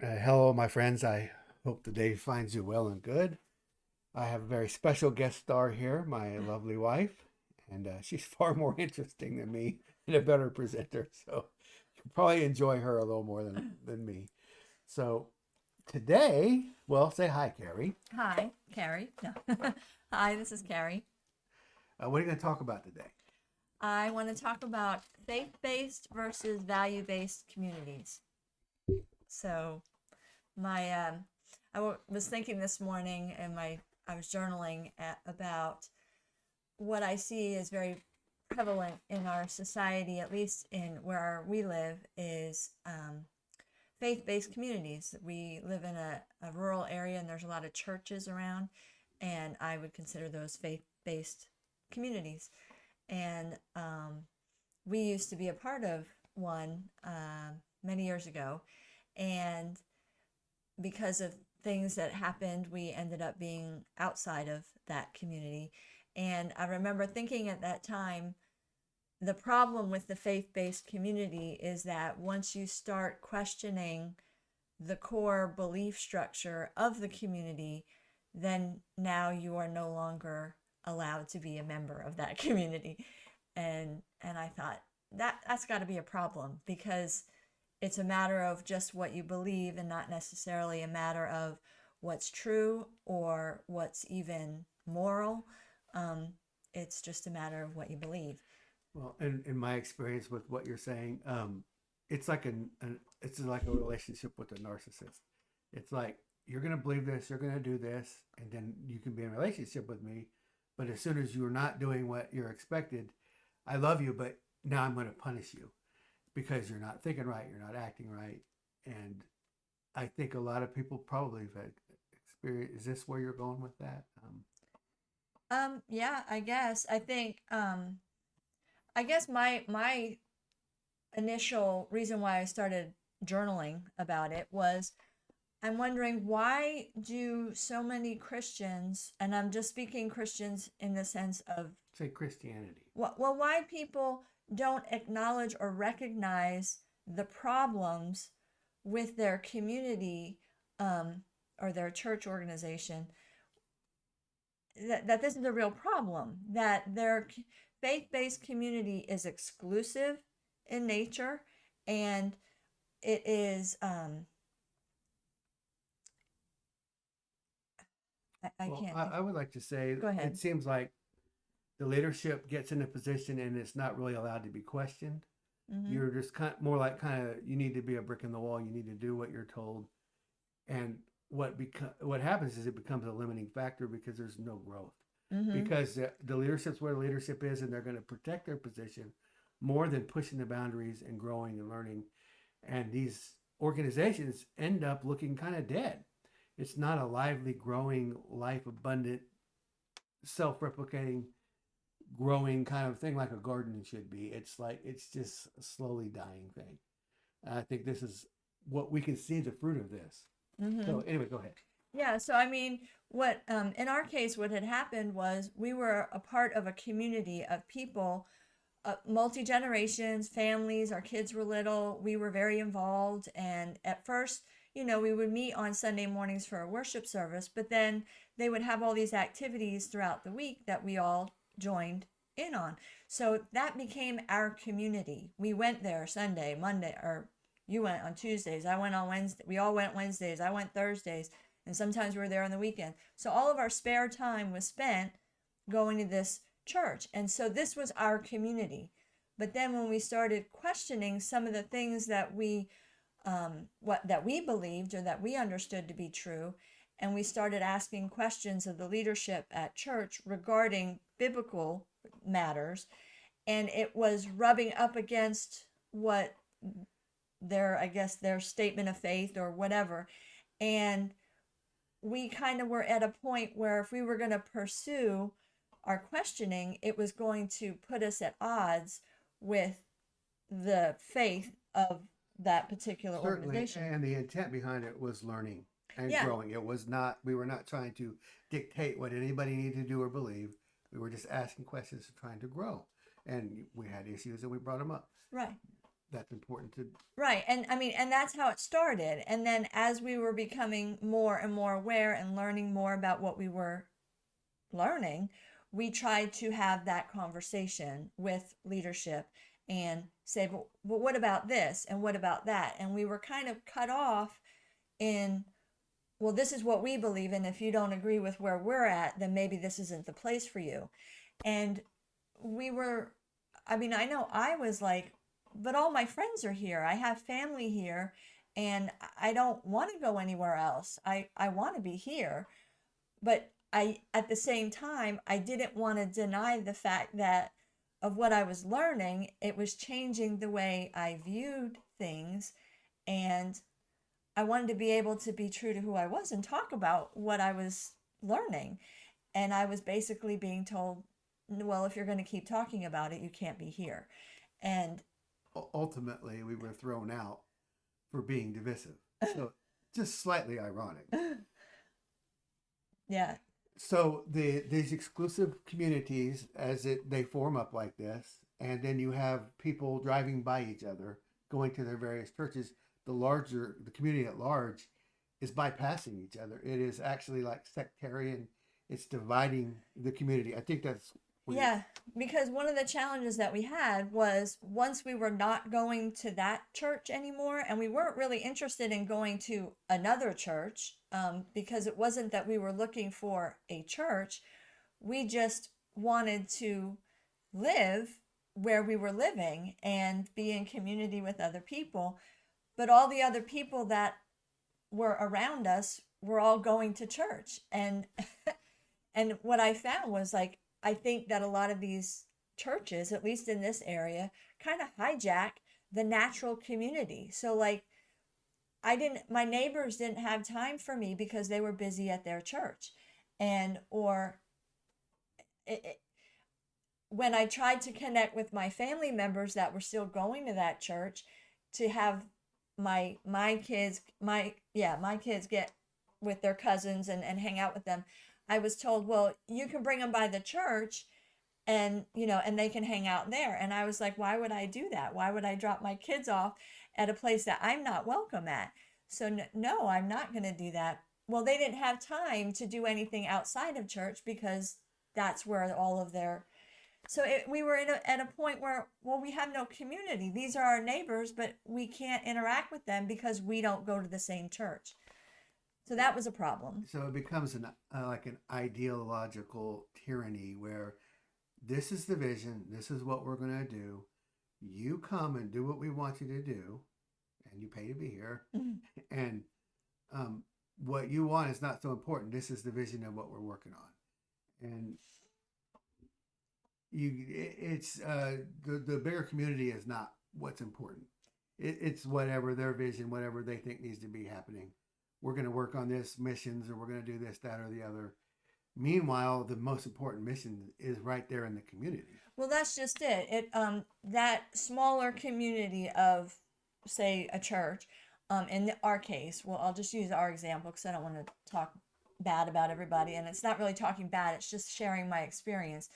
Hello, my friends. I hope the day finds you well and good. I have a very special guest star here, my lovely wife, and she's far more interesting than me and a better presenter. So you'll probably enjoy her a little more than me. So today, well, say hi, Carrie. Hi, Carrie. No. Hi, this is Carrie. What are you going to talk about today? I want to talk about faith-based versus value-based communities. So, my was thinking this morning, and my I was journaling about what I see is very prevalent in our society, at least in where we live, is faith-based communities. We live in a rural area, and there's a lot of churches around, and I would consider those faith-based communities. And we used to be a part of one many years ago, and because of things that happened, we ended up being outside of that community. And I remember thinking at that time, the problem with the faith based community is that once you start questioning the core belief structure of the community, then now you are no longer allowed to be a member of that community. And I thought that's got to be a problem because it's a matter of just what you believe and not necessarily a matter of what's true or what's even moral. Um, it's just a matter of what you believe. Well, in my experience with what you're saying, it's like it's like a relationship with a narcissist. It's like you're gonna believe this, you're gonna do this, and then you can be in a relationship with me. But as soon as you're not doing what you're expected, I love you, but now I'm gonna punish you because you're not thinking right, you're not acting right, and I think a lot of people probably have had experience. Is this where you're going with that? Yeah, I guess. I guess my initial reason why I started journaling about it was I'm wondering why do so many Christians, and I'm just speaking Christians in the sense of, Say Christianity. well, why people don't acknowledge or recognize the problems with their community or their church organization, that this is a real problem, that their faith based community is exclusive in nature and it is, I Well, can't think. I would like to say Go it ahead. seems like the leadership gets in a position and it's not really allowed to be questioned. Mm-hmm. You're just more like kind of you need to be a brick in the wall. You need to do what you're told, and what happens is it becomes a limiting factor because there's no growth. Mm-hmm. Because the leadership's where the leadership is, and they're going to protect their position more than pushing the boundaries and growing and learning. And these organizations end up looking kind of dead. It's not a lively, growing, life abundant, self replicating, growing kind of thing like a garden should be. It's like it's just a slowly dying thing. I think this is what we can see the fruit of this. Mm-hmm. So anyway, go ahead. Yeah, so I mean, what in our case, what had happened was we were a part of a community of people, multi generations, families. Our kids were little. We were very involved, and at first, we would meet on Sunday mornings for a worship service, but then they would have all these activities throughout the week that we all joined in on. So that became our community. We went there Sunday, Monday, or you went on Tuesdays. I went on Wednesday. We all went Wednesdays. I went Thursdays, and sometimes we were there on the weekend. So all of our spare time was spent going to this church. And so this was our community. But then when we started questioning some of the things that we believed or that we understood to be true, and we started asking questions of the leadership at church regarding biblical matters, and it was rubbing up against what I guess their statement of faith or whatever. And we kind of were at a point where if we were going to pursue our questioning, it was going to put us at odds with the faith of that particular Certainly, organization. and the intent behind it was learning and Yeah, growing. It was not. We were not trying to dictate what anybody needed to do or believe. We were just asking questions and trying to grow. And we had issues and we brought them up. right. that's important to. Right. And I mean, and that's how it started. And then as we were becoming more and more aware and learning more about what we were learning, we tried to have that conversation with leadership and say, but what about this? And what about that? And we were kind of cut off in, well, this is what we believe in. If you don't agree with where we're at, then maybe this isn't the place for you. And we were, I mean, I know I was like, but all my friends are here. I have family here and I don't want to go anywhere else. I want to be here. But I, at the same time, I didn't want to deny the fact that of what I was learning, it was changing the way I viewed things. And I wanted to be able to be true to who I was and talk about what I was learning. And I was basically being told, well, if you're going to keep talking about it, you can't be here. And Ultimately, we were thrown out for being divisive. So just slightly ironic. yeah, So these exclusive communities, they form up like this, and then you have people driving by each other, going to their various churches. The community at large is bypassing each other. It is actually like sectarian. It's dividing the community. I think that's yeah, because one of the challenges that we had was once we were not going to that church anymore, and we weren't really interested in going to another church, because it wasn't that we were looking for a church. We just wanted to live where we were living and be in community with other people. But all the other people that were around us were all going to church. And and what I found was like, I think that a lot of these churches, at least in this area, kind of hijack the natural community. So like my neighbors didn't have time for me because they were busy at their church. And or it, when I tried to connect with my family members that were still going to that church to have my kids my kids get with their cousins and hang out with them, I was told, well, you can bring them by the church and and they can hang out there. And I was like, why would I do that? Why would I drop my kids off at a place that I'm not welcome at? So no, I'm not going to do that. Well, they didn't have time to do anything outside of church because that's where all of their we were at a point where, well, we have no community. These are our neighbors, but we can't interact with them because we don't go to the same church. So that was a problem. So it becomes like an ideological tyranny where this is the vision, this is what we're going to do. You come and do what we want you to do, and you pay to be here. And what you want is not so important. This is the vision of what we're working on. And the bigger community is not what's important. It's whatever their vision, whatever they think needs to be happening. We're going to work on this missions, or we're going to do this, that, or the other. Meanwhile, the most important mission is right there in the community. Well, that's just it. That smaller community of, say, a church, in our case, well, I'll just use our example because I don't want to talk bad about everybody, and it's not really talking bad. It's just sharing my experience.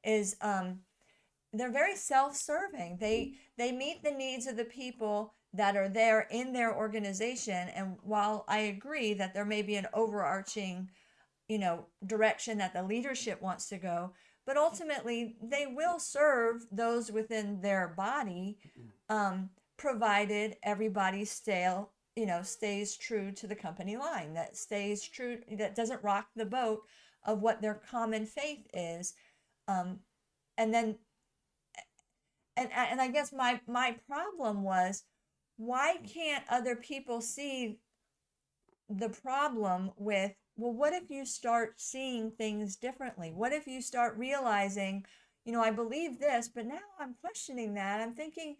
Is they're very self-serving. They meet the needs of the people that are there in their organization. And while I agree that there may be an overarching, direction that the leadership wants to go, but ultimately they will serve those within their body, provided everybody stays true to the company line, that stays true, that doesn't rock the boat of what their common faith is. And then, and I guess my problem was, why can't other people see the problem with, well, what if you start seeing things differently? What if you start realizing, I believe this, but now I'm questioning that. I'm thinking,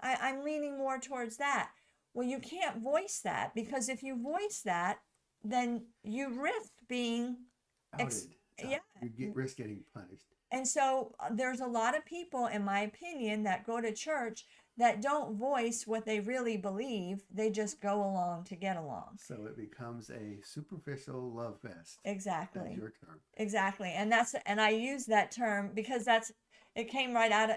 I'm leaning more towards that. Well, you can't voice that, because if you voice that, then you risk being outed. Yeah. You risk getting punished. And so there's a lot of people, in my opinion, that go to church that don't voice what they really believe. They just go along to get along. So it becomes a superficial love fest. Exactly. That's your term. Exactly. And I use that term because it came right out of,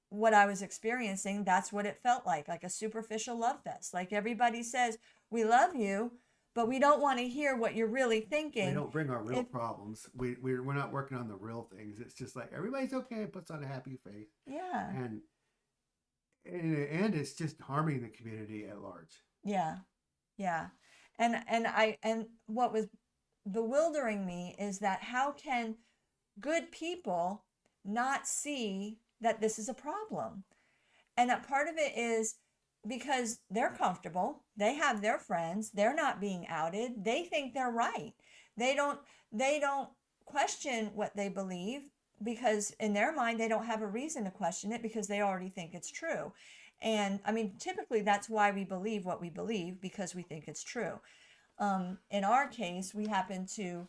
what I was experiencing, that's what it felt like a superficial love fest. Like everybody says, we love you, but we don't want to hear what you're really We thinking. don't bring our real If, problems. We're not working on the real things. It's just like everybody's okay, puts on a happy face, yeah, and and it's just harming the community at large. yeah, yeah. And what was bewildering me is that how can good people not see that this is a problem? And that part of it is because they're comfortable, they have their friends, they're not being outed, they think they're right. They don't question what they believe because in their mind they don't have a reason to question it because they already think it's true. And I mean, typically that's why we believe what we believe, because we think it's true. In our case, we happened to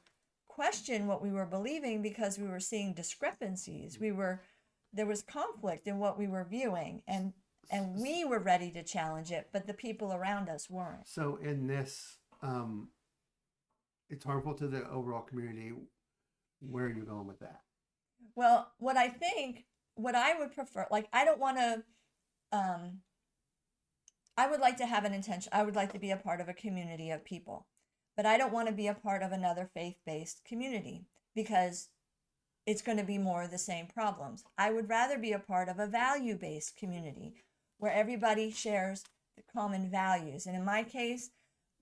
question what we were believing because we were seeing discrepancies. There was conflict in what we were viewing, and we were ready to challenge it, but the people around us weren't. So in this, it's harmful to the overall community. Where are you going with that? Well, what I would prefer, like, I don't want to, um, I would like to have an intention. I would like to be a part of a community of people, but I don't want to be a part of another faith-based community because it's going to be more of the same problems. I would rather be a part of a value-based community where everybody shares the common values. And in my case,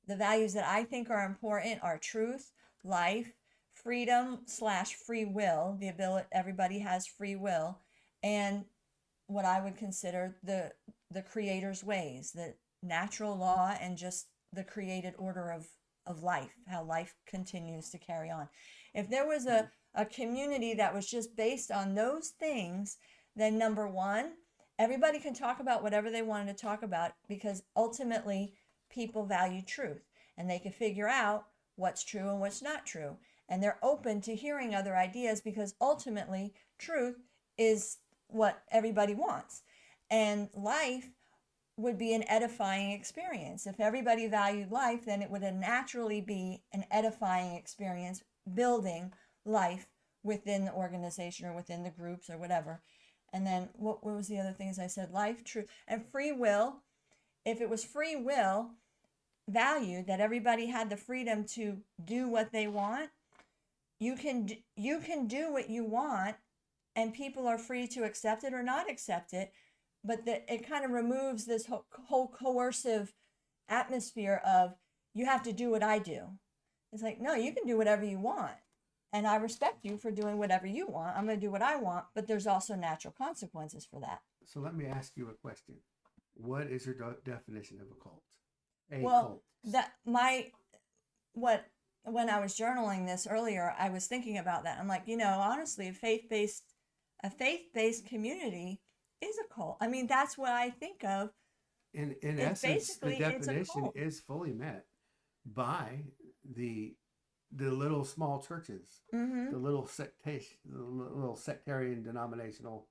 the values that I think are important are truth, life, freedom slash free will, the ability everybody has free will, and what I would consider the creator's ways, the natural law and just the created order of life, how life continues to carry on. If there was a community that was just based on those things, then number one, everybody can talk about whatever they wanted to talk about because ultimately people value truth and they can figure out what's true and what's not true. And they're open to hearing other ideas because ultimately truth is what everybody wants. And life would be an edifying experience. If everybody valued life, then it would naturally be an edifying experience building life within the organization or within the groups or whatever. And then what was the other things I said? Life, truth, and free will. If it was free will valued, that everybody had the freedom to do what they want, you can do what you want and people are free to accept it or not accept it, but it kind of removes this whole coercive atmosphere of you have to do what I do. It's like, no, you can do whatever you want. And I respect you for doing whatever you want. I'm going to do what I want, but there's also natural consequences for that. So let me ask you a question. What is your definition of a cult? A Well, cult. that my what when I was journaling this earlier, I was thinking about that. I'm like, honestly, a faith-based community is a cult. I mean, that's what I think of. In It's essence, the basically it's a definition cult. is fully met by the the little small churches, Mm-hmm. the little sectarian denominational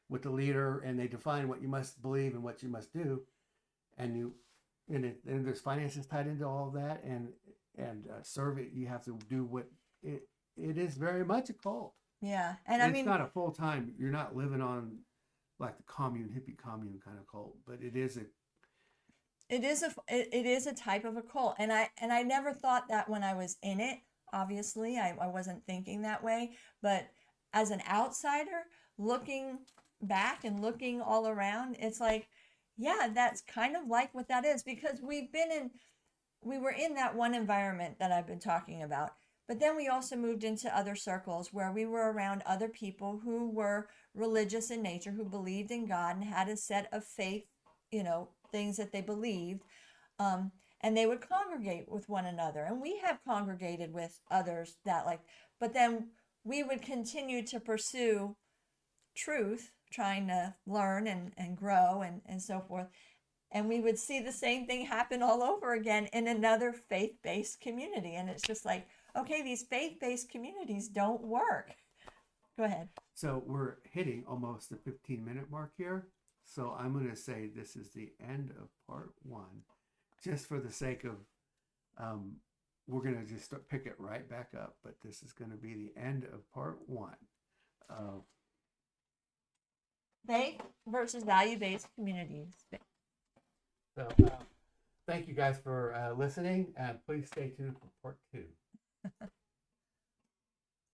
with the leader, and they define what you must believe and what you must do, and and there's finances tied into all of that, and serve it. You have to do what it is very much a cult. Yeah, and I It's mean, not a full time. You're not living on like the commune hippie commune kind of cult, but it is a it is a type of a cult, and I never thought that when I was in it. Obviously, I wasn't thinking that way, but as an outsider looking back and looking all around, it's like, yeah, that's kind of like what that is because we were in that one environment that I've been talking about. But then we also moved into other circles where we were around other people who were religious in nature, who believed in God and had a set of faith, things that they believed. And they would congregate with one another. And we have congregated with others that like, but then we would continue to pursue truth, trying to learn and grow and so forth. And we would see the same thing happen all over again in another faith based community. And it's just like, okay, these faith based communities don't work. Go ahead. so we're hitting almost the 15-minute mark here. So I'm going to say this is the end of part one, just for the sake of um, we're going to just pick it right back up. But this is going to be the end of part one of faith versus value-based communities. So thank you guys for listening, and please stay tuned for part 2.